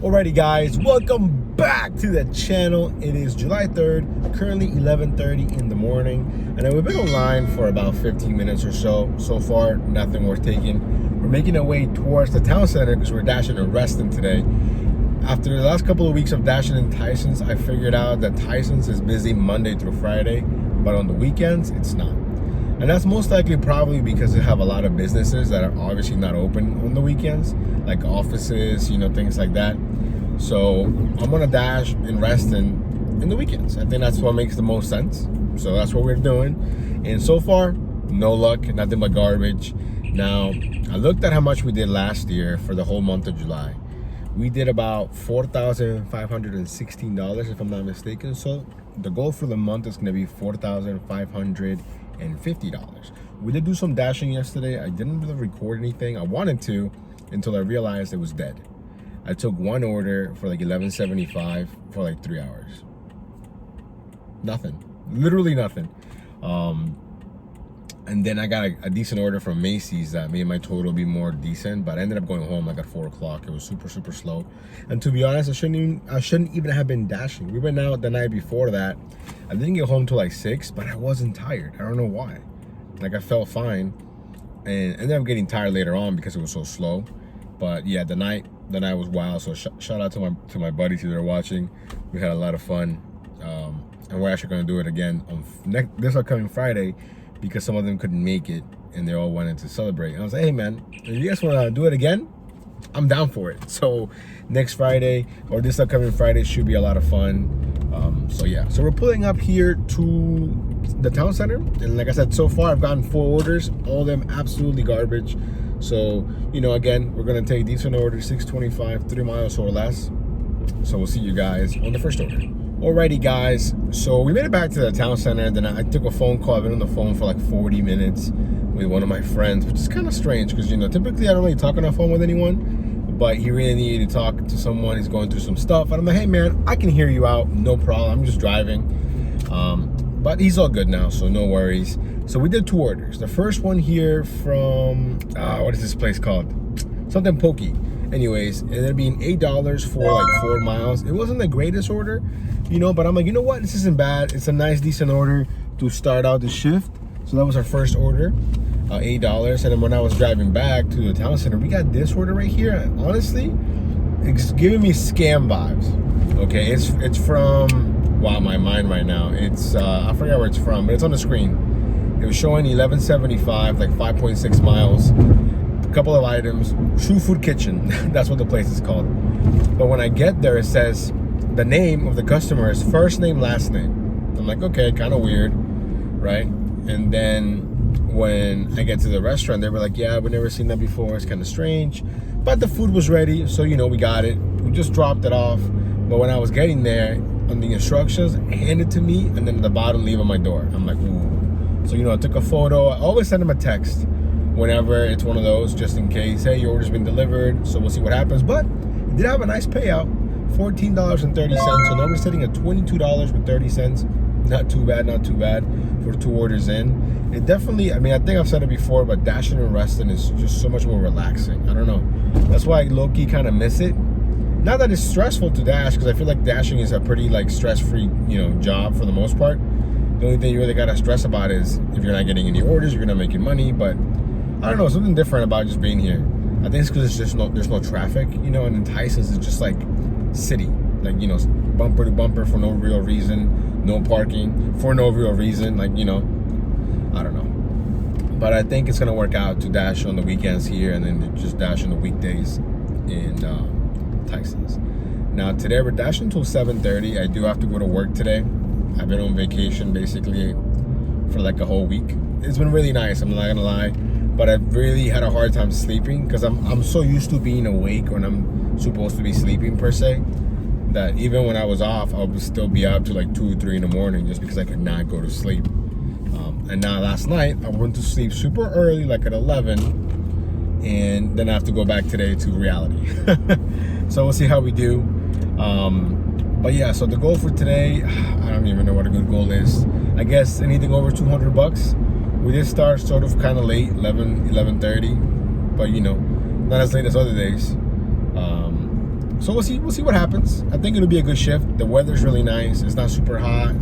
Alrighty guys, welcome back to the channel. It is July 3rd, currently 11:30 in the morning, and we've been online for about 15 minutes or so. So far, nothing worth taking. We're making our way towards the town center because we're dashing in Reston today. After the last couple of weeks of dashing in Tyson's, I figured out that Tyson's is busy Monday through Friday, but on the weekends, it's not. And that's most likely probably because they have a lot of businesses that are obviously not open on the weekends, like offices, things like that. So I'm gonna dash in Reston in the weekends. I think that's what makes the most sense. So that's what we're doing. And so far, no luck, nothing but garbage. Now, I looked at how much we did last year for the whole month of July. We did about $4,516, if I'm not mistaken. So the goal for the month is gonna be $4,550. We did do some dashing yesterday. I didn't really record anything. I wanted to until I realized it was dead. I took one order for like $11.75 for like 3 hours. Nothing, literally nothing. And then I got a decent order from Macy's that made my total be more decent, but I ended up going home like at 4 o'clock. It was super slow. And to be honest, I shouldn't even have been dashing. We went out the night before that. I didn't get home till like 6, but I wasn't tired. I don't know why. Like I felt fine, and ended up getting tired later on because it was so slow. But yeah, the night was wild. So shout out to my buddies who are watching. We had a lot of fun, and we're actually going to do it again on this upcoming Friday, because some of them couldn't make it and they all wanted to celebrate. And I was like, hey man, if you guys want to do it again, I'm down for it. So next Friday or this upcoming Friday should be a lot of fun. So yeah, so we're pulling up here to the town center, and like I said, so far I've gotten 4 orders, all of them absolutely garbage. So again, we're gonna take decent orders, 625, 3 miles or less. So we'll see you guys on the first order. Alrighty guys, so we made it back to the town center, and then I took a phone call. I've been on the phone for like 40 minutes with one of my friends, which is kind of strange because typically I don't really talk on the phone with anyone, but he really needed to talk to someone. He's going through some stuff, and I'm like, hey man, I can hear you out, no problem, I'm just driving. But he's all good now, so no worries. So we did 2 orders. The first one here from what is this place called? Something Pokey. Anyways, it ended up being $8 for like 4 miles. It wasn't the greatest order, but I'm like, you know what? This isn't bad. It's a nice, decent order to start out the shift. So that was our first order, $8. And then when I was driving back to the town center, we got this order right here. And honestly, it's giving me scam vibes. Okay, it's from, wow, my mind right now. It's I forget where it's from, but it's on the screen. It was showing $11.75, like 5.6 miles. A couple of items, True Food Kitchen. That's what the place is called. But when I get there, it says the name of the customer is first name, last name. I'm like, okay, kind of weird, right? And then when I get to the restaurant, they were like, yeah, we've never seen that before. It's kind of strange. But the food was ready, so we got it. We just dropped it off. But when I was getting there, on the instructions, hand it to me, and then at the bottom, leave on my door. I'm like, ooh. So I took a photo. I always send them a text whenever it's one of those, just in case, hey, your order's been delivered, so we'll see what happens. But it did have a nice payout, $14.30. So now we're sitting at $22.30. Not too bad for 2 orders in. It definitely, I think I've said it before, but dashing in Reston is just so much more relaxing. I don't know. That's why I low-key kind of miss it. Not that it's stressful to dash, because I feel like dashing is a pretty stress-free, job for the most part. The only thing you really gotta stress about is if you're not getting any orders, you're not making money. But I don't know, something different about just being here. I think it's because there's no traffic, and in Tyson's it's just like city, bumper to bumper for no real reason, no parking for no real reason, I don't know. But I think it's gonna work out to dash on the weekends here, and then just dash on the weekdays in Tyson's. Now today we're dashing until 7:30. I do have to go to work today. I've been on vacation basically for like a whole week. It's been really nice, I'm not gonna lie, but I've really had a hard time sleeping because I'm so used to being awake when I'm supposed to be sleeping per se, that even when I was off, I would still be up to like 2 or 3 in the morning just because I could not go to sleep. And now last night I went to sleep super early, like at 11, and then I have to go back today to reality. So we'll see how we do. But yeah, so the goal for today, I don't even know what a good goal is. I guess anything over 200 bucks. We did start sort of kind of late, 11:30, but not as late as other days. So we'll see what happens. I think it'll be a good shift. The weather's really nice. It's not super hot.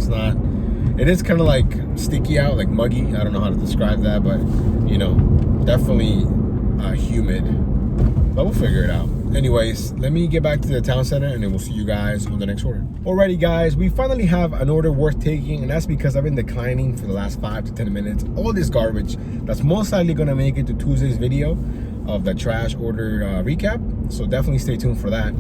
It is kind of like sticky out, like muggy. I don't know how to describe that, but you know, definitely humid. But we'll figure it out. Anyways, let me get back to the town center and then we'll see you guys on the next order. Alrighty guys, we finally have an order worth taking, and that's because I've been declining for the last 5 to 10 minutes all this garbage that's most likely gonna make it to Tuesday's video of the trash order recap. So definitely stay tuned for that.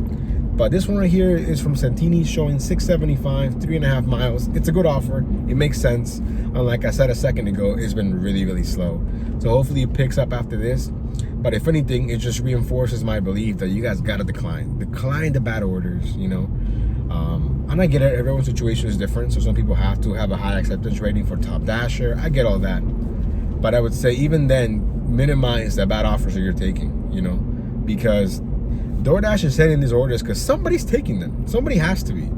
But this one right here is from Santini, showing $6.75, 3.5 miles. It's a good offer. It makes sense. Like I said a second ago, it's been really slow. So hopefully it picks up after this. But if anything, it just reinforces my belief that you guys gotta decline the bad orders, you know. And I get it, everyone's situation is different. So some people have to have a high acceptance rating for Top Dasher. I get all that. But I would say even then, minimize the bad offers that you're taking, you know, because DoorDash is sending these orders because somebody's taking them. Somebody has to be.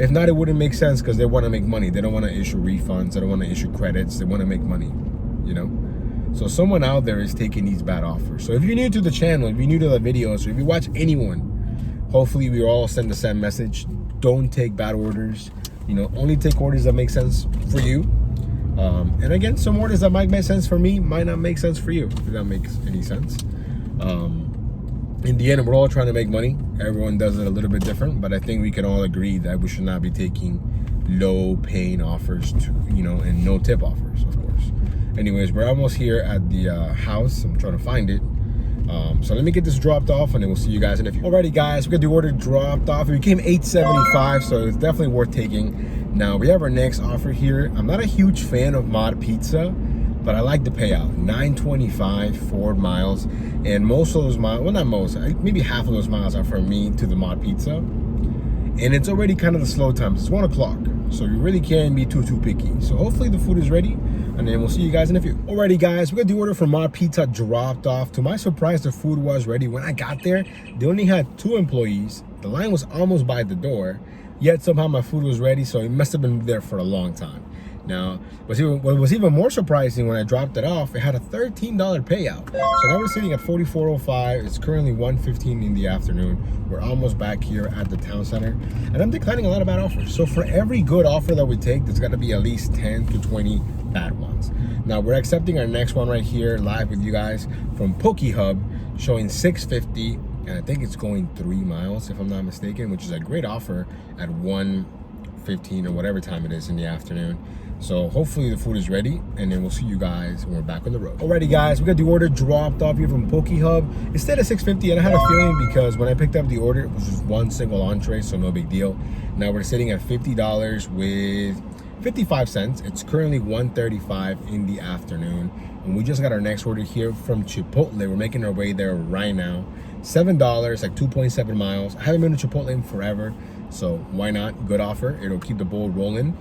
If not, it wouldn't make sense, because they want to make money. They don't want to issue refunds. They don't want to issue credits. They want to make money, you know. So someone out there is taking these bad offers. So if you're new to the channel, if you're new to the videos, or if you watch anyone, hopefully we all send the same message. Don't take bad orders. You know, only take orders that make sense for you. And again, some orders that might make sense for me might not make sense for you, if that makes any sense. In the end, we're all trying to make money. Everyone does it a little bit different, but I think we can all agree that we should not be taking low paying offers, you know, and no tip offers, of course. Anyways, we're almost here at the house. I'm trying to find it. So let me get this dropped off and then we'll see you guys in a few. Alrighty guys, we got the order dropped off. It became $8.75, so it's definitely worth taking. Now we have our next offer here. I'm not a huge fan of mod pizza, but I like the payout. $9.25, 4 miles. And most of those miles, well not most, maybe half of those miles are from me to the mod pizza. And it's already kind of the slow times. It's 1 o'clock. So you really can't be too picky. So hopefully the food is ready, and then we'll see you guys in a few. Alrighty guys, we got the order from Mod Pizza dropped off. To my surprise, the food was ready. When I got there, they only had 2 employees. The line was almost by the door, yet somehow my food was ready, so it must have been there for a long time. Now, what was even more surprising, when I dropped it off, it had a $13 payout. So now we're sitting at $44.05. It's currently 1:15 in the afternoon. We're almost back here at the town center, and I'm declining a lot of bad offers. So for every good offer that we take, there's got to be at least 10 to 20 bad ones. Now we're accepting our next one right here live with you guys from Poke Hub, showing $6.50, and I think it's going 3 miles if I'm not mistaken, which is a great offer at 1:15 or whatever time it is in the afternoon. So hopefully the food is ready, and then we'll see you guys when we're back on the road. Alrighty guys, we got the order dropped off here from Poke Hub. It's still at $6.50, and I had a feeling, because when I picked up the order, it was just one single entree, so no big deal. Now we're sitting at $50 with 55 cents. It's currently 1:35 in the afternoon, and we just got our next order here from Chipotle. We're making our way there right now. $7, like 2.7 miles. I haven't been to Chipotle in forever, so why not? Good offer. It'll keep the ball rolling.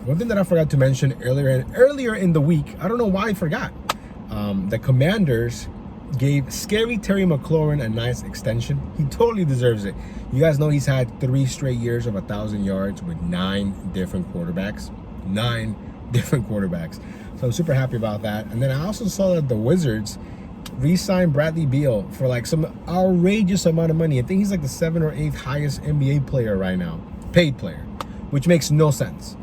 One thing that I forgot to mention earlier in the week, I don't know why I forgot. The Commanders gave Scary Terry McLaurin a nice extension. He totally deserves it. You guys know he's had 3 straight years of 1,000 yards with 9 different quarterbacks. 9 different quarterbacks. So I'm super happy about that. And then I also saw that the Wizards re-signed Bradley Beal for like some outrageous amount of money. I think he's like the 7th or 8th highest NBA player right now, paid player, which makes no sense.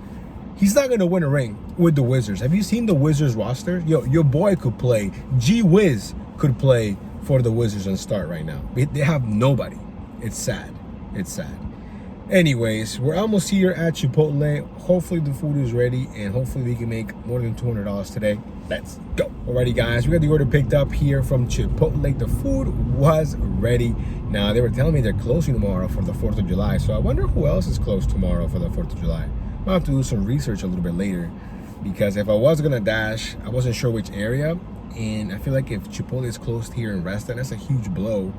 He's not going to win a ring with the Wizards. Have you seen the Wizards roster? Yo, your boy could play. G-Wiz could play for the Wizards and start right now. They have nobody. It's sad. It's sad. Anyways, we're almost here at Chipotle. Hopefully the food is ready, and hopefully we can make more than $200 today. Let's go. Alrighty guys, we got the order picked up here from Chipotle. The food was ready. Now, they were telling me they're closing tomorrow for the 4th of July, so I wonder who else is closed tomorrow for the 4th of July. I'll have to do some research a little bit later, because if I was gonna dash, I wasn't sure which area, and I feel like if Chipotle is closed here in Reston, that's a huge blow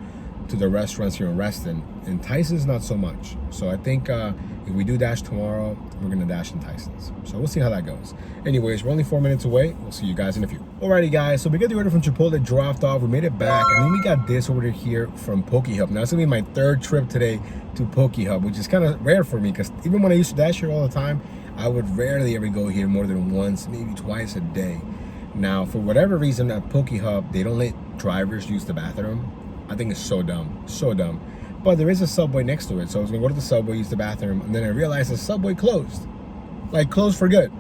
to the restaurants here in Reston. And Tyson's not so much. So I think if we do dash tomorrow, we're gonna dash in Tyson's. So we'll see how that goes. Anyways, we're only 4 minutes away. We'll see you guys in a few. Alrighty guys, so we got the order from Chipotle dropped off. We made it back, and then we got this order here from Poke Hub. Now it's gonna be my 3rd trip today to Poke Hub, which is kind of rare for me, because even when I used to dash here all the time, I would rarely ever go here more than once, maybe twice a day. Now, for whatever reason at Poke Hub, they don't let drivers use the bathroom. I think it's so dumb, so dumb. But there is a Subway next to it, so I was gonna go to the Subway, use the bathroom, and then I realized the Subway closed, like closed for good.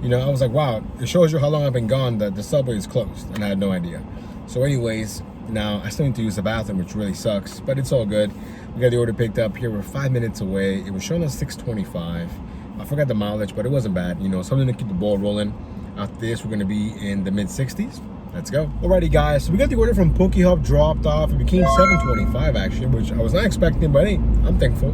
You know, I was like, wow, it shows you how long I've been gone that the Subway is closed, and I had no idea. So anyways, now I still need to use the bathroom, which really sucks, but it's all good. We got the order picked up here. We're 5 minutes away. It was showing us 625. I forgot the mileage, but it wasn't bad. You know, something to keep the ball rolling. After this, we're gonna be in the mid-60s. Let's go. Alrighty, guys, so we got the order from Poke Hub dropped off. It became 725 actually, which I was not expecting, but hey, I'm thankful.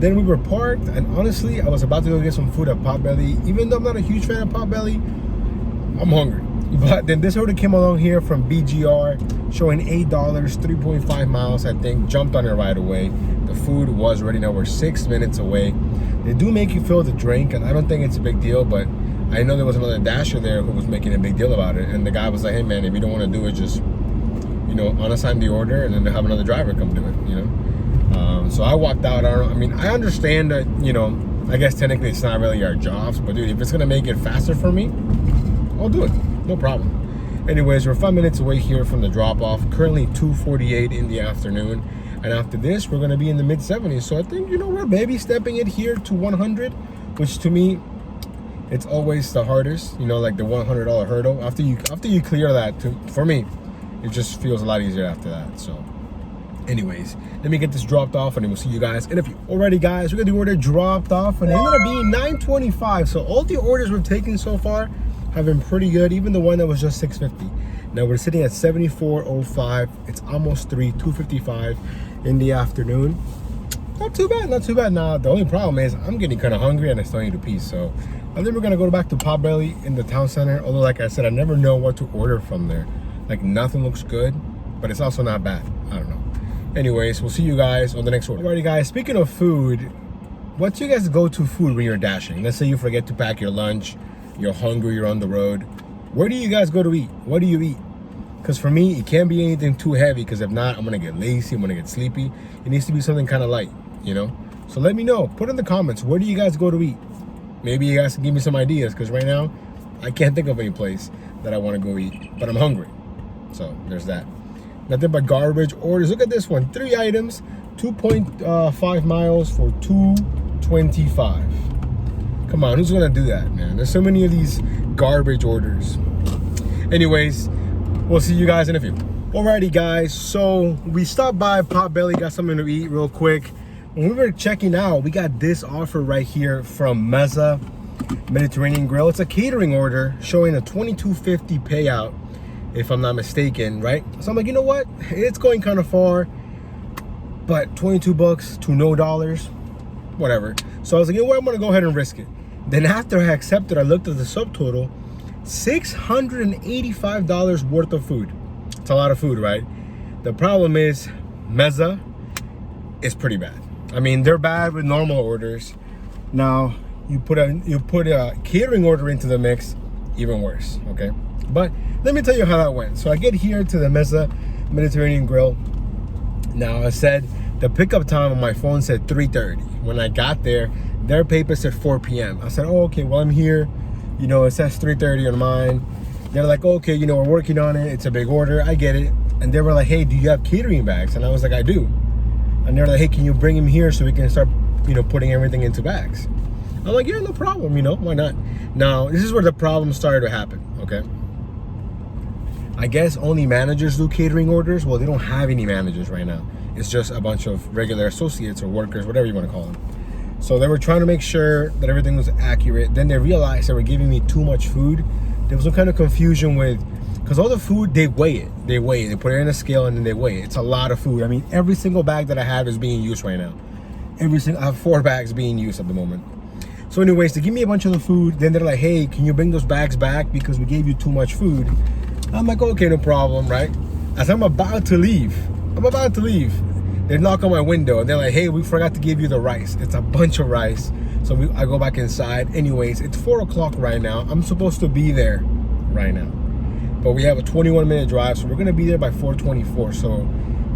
Then we were parked, and honestly, I was about to go get some food at Potbelly. Even though I'm not a huge fan of Potbelly, I'm hungry. But then this order came along here from BGR, showing $8, 3.5 miles, I think. Jumped on it right away. The food was ready. Now we're 6 minutes away. They do make you fill the drink, and I don't think it's a big deal, but I know there was another Dasher there who was making a big deal about it. And the guy was like, hey man, if you don't want to do it, just, you know, unassign the order and then have another driver come do it, you know? So I walked out. I mean, I understand that, you know, I guess technically it's not really our jobs, but dude, if it's gonna make it faster for me, I'll do it, no problem. Anyways, we're 5 minutes away here from the drop-off. Currently 2:48 in the afternoon, and after this, we're gonna be in the mid-70s. So I think, you know, we're baby stepping it here to 100, which to me, it's always the hardest. You know, like the $100 hurdle. After you clear that, for me, it just feels a lot easier after that. So, anyways, let me get this dropped off, and then we'll see you guys in a few. Alrighty, guys, we got the order dropped off, and it ended up being $9.25. So all the orders we've taken so far have been pretty good, even the one that was just $6.50. Now we're sitting at 74.05. It's almost 2:55 in the afternoon. Not too bad, not too bad. Now the only problem is I'm getting kind of hungry and I still need to pee. So I think we're gonna go back to Potbelly in the town center. Although, like I said, I never know what to order from there. Like, nothing looks good, but it's also not bad. I don't know. Anyways, we'll see you guys on the next order. Alrighty, guys, speaking of food, what's your guys' go-to food when you're dashing? Let's say you forget to pack your lunch, you're hungry, you're on the road. Where do you guys go to eat? What do you eat? Because for me, it can't be anything too heavy, because if not, I'm gonna get lazy, I'm gonna get sleepy. It needs to be something kind of light, you know? So let me know, put in the comments, where do you guys go to eat? Maybe you guys can give me some ideas, because right now, I can't think of any place that I wanna go eat, but I'm hungry. So there's that. Nothing but garbage orders. Look at this one, 3 items, 2.5 miles for $2.25. Come on, who's gonna do that, man? There's so many of these garbage orders. Anyways, we'll see you guys in a few. Alrighty, guys, so we stopped by Potbelly, got something to eat real quick. When we were checking out, we got this offer right here from Meza Mediterranean Grill. It's a catering order showing a $22.50 payout, if I'm not mistaken, right? So I'm like, you know what? It's going kind of far, but 22 bucks to no dollars, whatever. So I was like, you know what? I'm gonna go ahead and risk it. Then after I accepted, I looked at the subtotal, $685 worth of food. It's a lot of food, right? The problem is Meza is pretty bad. I mean, they're bad with normal orders. Now you put a catering order into the mix, even worse, okay? But let me tell you how that went. So I get here to the Meza Mediterranean Grill. Now I said the pickup time on my phone said 3:30. When I got there, their paper said 4 p.m. I said, oh, okay, well, I'm here. You know, it says 3:30 on mine. They're like, okay, you know, we're working on it. It's a big order. I get it. And they were like, hey, do you have catering bags? And I was like, I do. And they're like, hey, can you bring them here so we can start, you know, putting everything into bags? I'm like, yeah, no problem, you know, why not? Now, this is where the problem started to happen, okay? I guess only managers do catering orders. Well, they don't have any managers right now. It's just a bunch of regular associates or workers, whatever you want to call them. So they were trying to make sure that everything was accurate. Then they realized they were giving me too much food. There was some kind of confusion with, because all the food, they weigh it. They put it in a scale and then they weigh it. It's a lot of food. I mean, every single bag that I have is being used right now. I have 4 bags being used at the moment. So anyways, they give me a bunch of the food. Then they're like, hey, can you bring those bags back because we gave you too much food? I'm like, okay, no problem, right? As I'm about to leave, they knock on my window and they're like, hey, we forgot to give you the rice. It's a bunch of rice. So I go back inside. Anyways, it's 4 o'clock right now. I'm supposed to be there right now. But we have a 21-minute drive, so we're gonna be there by 4:24. So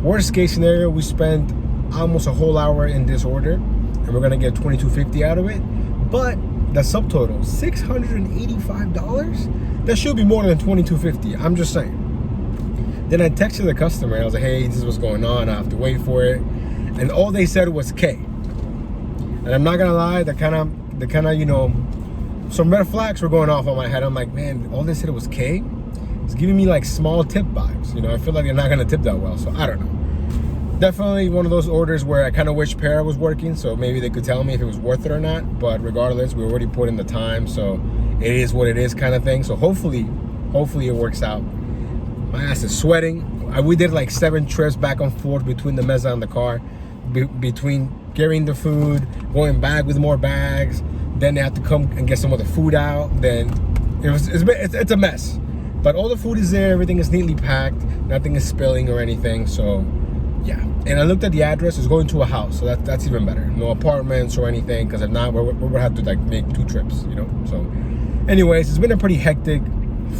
worst case scenario, we spend almost a whole hour in this order and we're gonna get $22.50 out of it. But the subtotal, $685? That should be more than $22.50. I'm just saying. Then I texted the customer and I was like, hey, this is what's going on. I have to wait for it. And all they said was K. And I'm not gonna lie, the kind of, you know, some red flags were going off on my head. I'm like, man, all they said was K. It's giving me like small tip vibes. You know, I feel like they're not gonna tip that well. So I don't know. Definitely one of those orders where I kind of wish Para was working, so maybe they could tell me if it was worth it or not. But regardless, we already put in the time, so it is what it is, kind of thing. So hopefully it works out. My ass is sweating. We did like 7 trips back and forth between the mesa and the car, between carrying the food, going back with more bags. Then they have to come and get some of the food out. Then it's a mess. But all the food is there. Everything is neatly packed. Nothing is spilling or anything. So yeah. And I looked at the address. It's going to a house, so that's even better. No apartments or anything. Because if not, we would have to like make 2 trips. You know. So, anyways, it's been a pretty hectic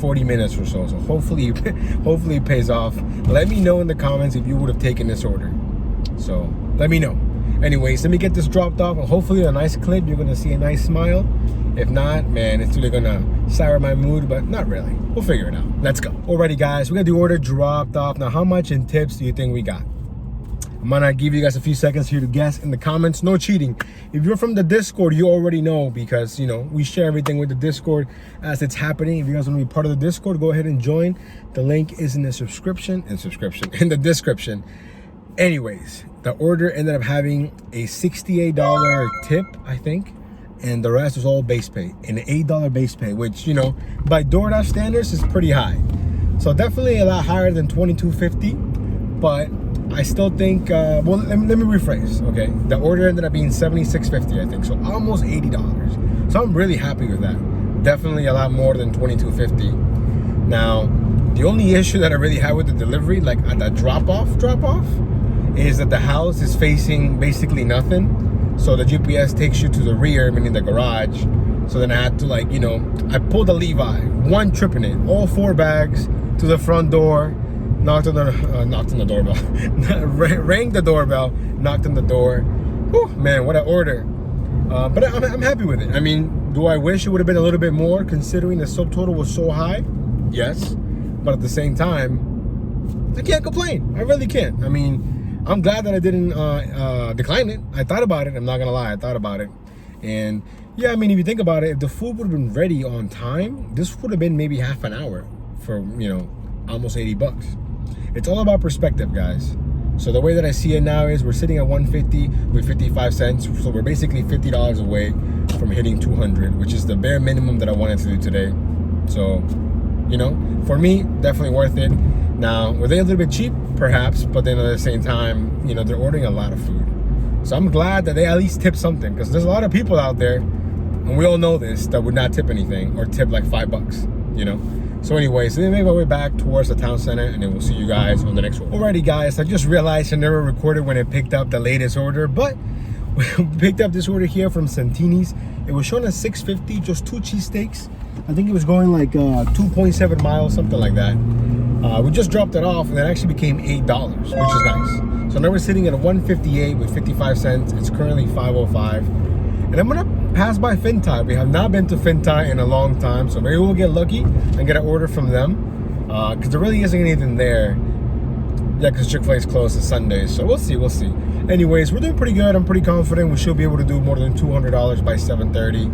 40 minutes or so. So hopefully it pays off. Let me know in the comments if you would have taken this order. So let me know. Anyways, let me get this dropped off, and hopefully a nice clip. You're gonna see a nice smile. If not, man, it's really gonna sour my mood, but not really. We'll figure it out. Let's go. Alrighty, guys, we got the order dropped off. Now, how much in tips do you think we got? I'm gonna give you guys a few seconds here to guess in the comments. No cheating. If you're from the Discord, you already know, because you know we share everything with the Discord as it's happening. If you guys want to be part of the Discord, go ahead and join. The link is in the in the description. Anyways, the order ended up having a $68 tip, I think, and the rest was all base pay, an $8 base pay, which, you know, by DoorDash standards is pretty high. So definitely a lot higher than $22.50, but I still think, well, let me rephrase, okay? The order ended up being $76.50, I think, so almost $80. So I'm really happy with that. Definitely a lot more than $22.50. Now, the only issue that I really had with the delivery, like at the drop-off, is that the house is facing basically nothing. So the GPS takes you to the rear, meaning the garage. So then I had to, like, you know, I pulled a Levi, 1 trip in it, all 4 bags to the front door, knocked on the doorbell, rang the doorbell, knocked on the door. Whew, man, what an order. But I'm happy with it. I mean, do I wish it would have been a little bit more considering the subtotal was so high? Yes. But at the same time, I can't complain. I really can't. I mean, I'm glad that I didn't decline it. I thought about it. I'm not gonna lie. I thought about it. And yeah, I mean, if you think about it, if the food would have been ready on time, this would have been maybe half an hour for, you know, almost 80 bucks. It's all about perspective, guys. So the way that I see it now is we're sitting at 150 with 55 cents. So we're basically $50 away from hitting 200, which is the bare minimum that I wanted to do today. So, you know, for me, definitely worth it. Now, were they a little bit cheap? Perhaps, but then at the same time, you know, they're ordering a lot of food. So I'm glad that they at least tip something, because there's a lot of people out there, and we all know this, that would not tip anything or tip like $5, you know? So anyway, so they make my way back towards the town center, and then we'll see you guys on the next one. Alrighty, guys, I just realized I never recorded when I picked up the latest order, but we picked up this order here from Santini's. It was shown as $6.50, just 2 cheesesteaks. I think it was going like 2.7 miles, something like that. We just dropped it off, and it actually became $8, which is nice. So now we're sitting at a 158 with 55 cents. It's currently 5:05. And I'm gonna pass by Fintai. We have not been to Fintai in a long time, so maybe we'll get lucky and get an order from them. Because there really isn't anything there. Yeah, because Chick-fil-A is closed on Sundays, so we'll see. Anyways, we're doing pretty good. I'm pretty confident we should be able to do more than $200 by 7:30.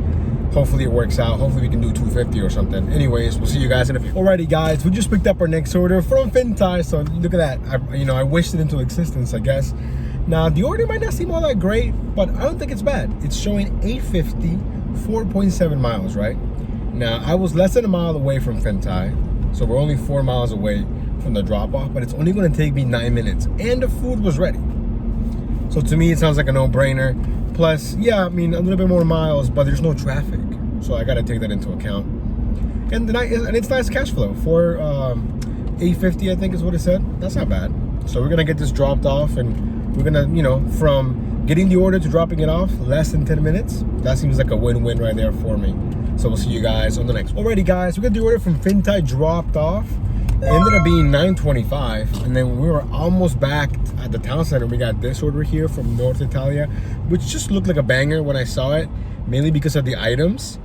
Hopefully it works out. Hopefully we can do 250 or something. Anyways, we'll see you guys in a few. Alrighty, guys, we just picked up our next order from Fintai. So look at that. I wished it into existence, I guess. Now, the order might not seem all that great, but I don't think it's bad. It's showing 850, 4.7 miles, right? Now, I was less than a mile away from Fintai, so we're only 4 miles away from the drop-off, but it's only going to take me 9 minutes, and the food was ready. So to me, it sounds like a no-brainer. Plus, yeah, I mean, a little bit more miles, but there's no traffic, so I got to take that into account. And it's nice cash flow for $850, I think is what it said. That's not bad. So we're gonna get this dropped off, and we're gonna, you know, from getting the order to dropping it off, less than 10 minutes. That seems like a win-win right there for me. So we'll see you guys on the next one. Alrighty, guys, we got the order from Fintai dropped off. It ended up being $9.25, and then when we were almost back at the town center, we got this order here from North Italia, which just looked like a banger when I saw it, mainly because of the items.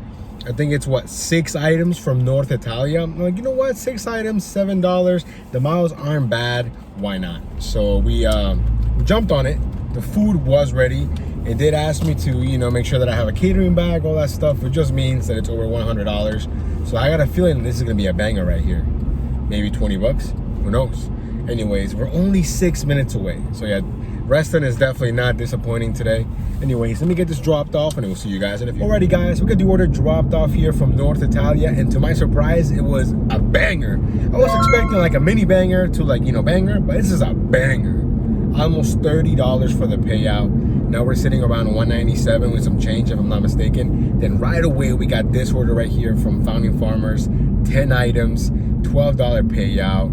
I think it's what, 6 items from North Italia. I'm like, you know what, 6 items, $7. The miles aren't bad, why not? So we jumped on it. The food was ready. It did ask me to, you know, make sure that I have a catering bag, all that stuff. It just means that it's over $100. So I got a feeling this is gonna be a banger right here. Maybe 20 bucks, who knows? Anyways, we're only 6 minutes away. So yeah, Reston is definitely not disappointing today. Anyways, let me get this dropped off and we'll see you guys in a few. Alrighty guys, we got the order dropped off here from North Italia, and to my surprise, it was a banger. I was expecting like a mini banger to like, you know, banger, but this is a banger. Almost $30 for the payout. Now we're sitting around 197 with some change, if I'm not mistaken. Then right away, we got this order right here from Founding Farmers. 10 items, $12 payout,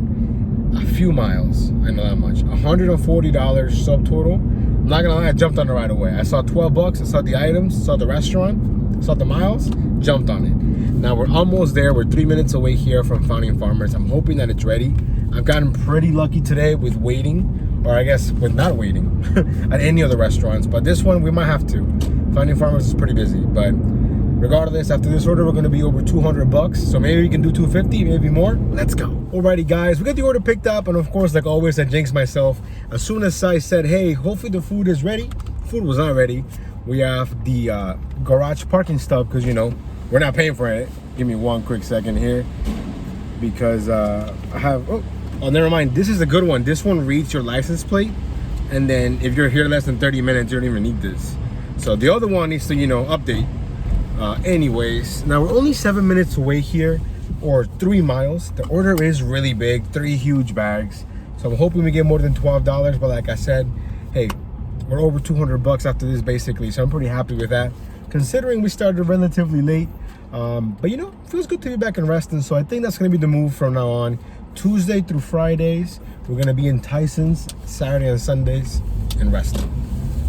a few miles, I know that much. $140 subtotal. I'm not gonna lie, I jumped on it right away. I saw 12 bucks, I saw the items, saw the restaurant, saw the miles, jumped on it. Now we're almost there. We're 3 minutes away here from Founding Farmers. I'm hoping that it's ready. I've gotten pretty lucky today with waiting, or I guess with not waiting at any of the restaurants, but this one we might have to. Founding Farmers is pretty busy, but regardless, after this order, we're gonna be over 200 bucks. So maybe we can do 250, maybe more. Let's go. Alrighty guys, we got the order picked up, and of course, like always, I jinxed myself. As soon as I said, hey, hopefully the food is ready, food was not ready. We have the garage parking stub, because you know, we're not paying for it. Give me one quick second here, because I have, oh, never mind. This is a good one. This one reads your license plate, and then if you're here less than 30 minutes, you don't even need this. So the other one needs to, you know, update. Anyways, now we're only 7 minutes away here, or 3 miles. The order is really big, 3 huge bags. So I'm hoping we get more than $12, but like I said, hey, we're over 200 bucks after this basically. So I'm pretty happy with that, considering we started relatively late. But you know, it feels good to be back in Reston. So I think that's gonna be the move from now on. Tuesday through Fridays, we're gonna be in Tyson's. Saturday and Sundays in Reston.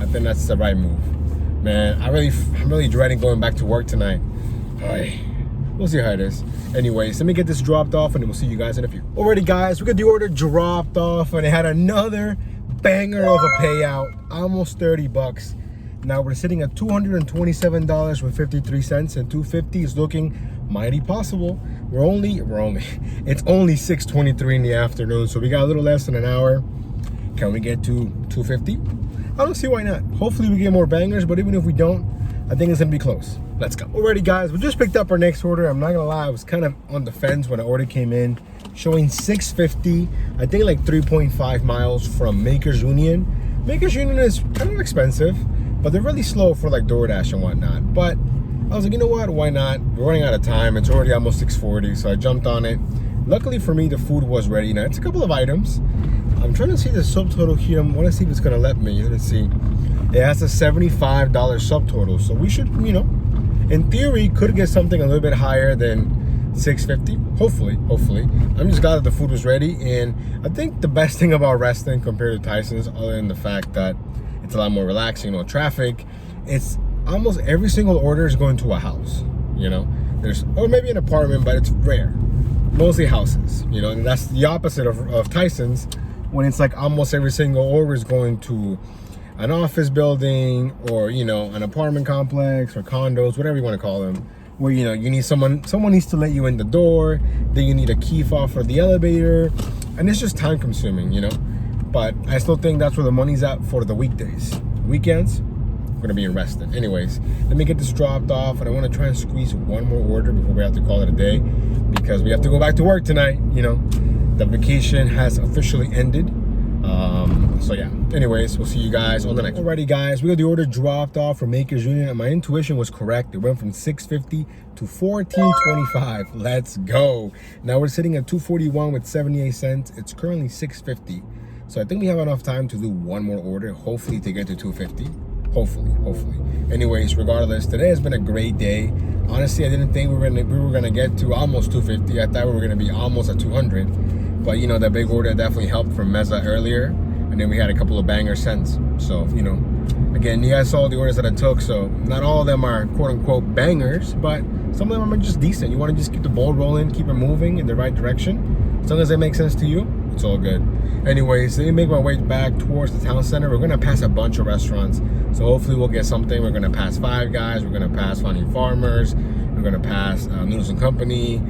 I think that's the right move. Man, I'm really dreading going back to work tonight. We'll see how it is. Anyways, let me get this dropped off and then we'll see you guys in a few. Alrighty guys, we got the order dropped off and it had another banger of a payout, almost 30 bucks. Now we're sitting at $227 with 53 cents, and 250 is looking mighty possible. It's only 6:23 in the afternoon, so we got a little less than an hour. Can we get to 250? I don't see why not. Hopefully we get more bangers, but even if we don't, I think it's gonna be close. Let's go. Alrighty guys, we just picked up our next order. I'm not gonna lie, I was kind of on the fence when the order came in, showing 650, I think like 3.5 miles from Makers Union. Makers Union is kind of expensive, but they're really slow for like DoorDash and whatnot. But I was like, you know what, why not? We're running out of time. It's already almost 6:40, so I jumped on it. Luckily for me, the food was ready. Now it's a couple of items. I'm trying to see the subtotal here. I want to see if it's gonna let me. Let's see. It has a $75 subtotal, so we should, you know, in theory, could get something a little bit higher than 650. Hopefully. I'm just glad that the food was ready, and I think the best thing about Reston compared to Tyson's, other than the fact that it's a lot more relaxing, no traffic, it's almost every single order is going to a house. You know, or maybe an apartment, but it's rare. Mostly houses. You know, and that's the opposite of Tyson's, when it's like almost every single order is going to an office building, or you know, an apartment complex or condos, whatever you want to call them, where you know you need someone needs to let you in the door, then you need a key fob for the elevator, and it's just time consuming, you know. But I still think that's where the money's at for the weekdays. Weekends, we're gonna be in Reston. Anyways, let me get this dropped off, and I want to try and squeeze one more order before we have to call it a day, because we have to go back to work tonight. You know, the vacation has officially ended. So yeah, anyways, we'll see you guys on the next one. Alrighty guys, we got the order dropped off from Makers Union, and my intuition was correct. It went from 650 to 1425. Let's go. Now we're sitting at 241 with 78 cents. It's currently 650. So I think we have enough time to do one more order, hopefully to get to 250. Hopefully. Anyways, regardless, today has been a great day. Honestly, I didn't think we were gonna get to almost 250. I thought we were gonna be almost at 200. But you know, that big order definitely helped from Meza earlier, and then we had a couple of banger cents. So you know, again, you guys saw the orders that I took, so not all of them are quote unquote bangers, but some of them are just decent. You want to just keep the ball rolling, keep it moving in the right direction. As long as it makes sense to you, it's all good. Anyways, let me make my way back towards the town center. We're gonna pass a bunch of restaurants, so hopefully we'll get something. We're gonna pass Five Guys, we're gonna pass Founding Farmers, we're gonna pass Noodles and Company,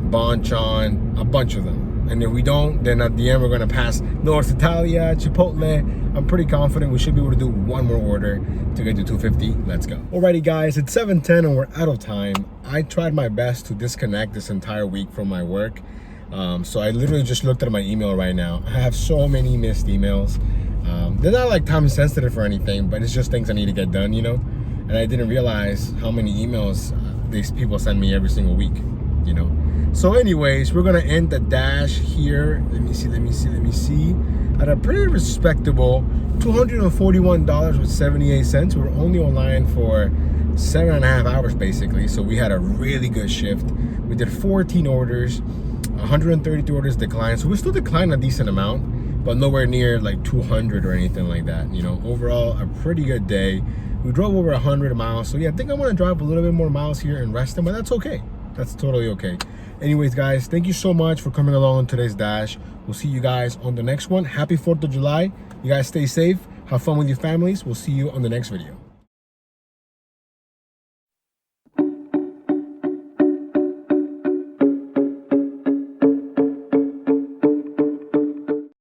Bonchon, a bunch of them. And if we don't, then at the end we're gonna pass North Italia, Chipotle. I'm pretty confident we should be able to do one more order to get to 250. Let's go. Alrighty guys, it's 7:10 and we're out of time. I tried my best to disconnect this entire week from my work. So I literally just looked at my email right now. I have so many missed emails. They're not like time sensitive or anything, but it's just things I need to get done, you know? And I didn't realize how many emails these people send me every single week, you know? So anyways, we're gonna end the dash here. Let me see. At a pretty respectable $241.78. We're only online for 7.5 hours basically. So we had a really good shift. We did 14 orders, 132 orders declined. So we still declined a decent amount, but nowhere near like 200 or anything like that. You know, overall, a pretty good day. We drove over 100 miles. So yeah, I think I want to drive a little bit more miles here in Reston, but that's okay. That's totally okay. Anyways, guys, thank you so much for coming along on today's dash. We'll see you guys on the next one. Happy 4th of July. You guys stay safe. Have fun with your families. We'll see you on the next video.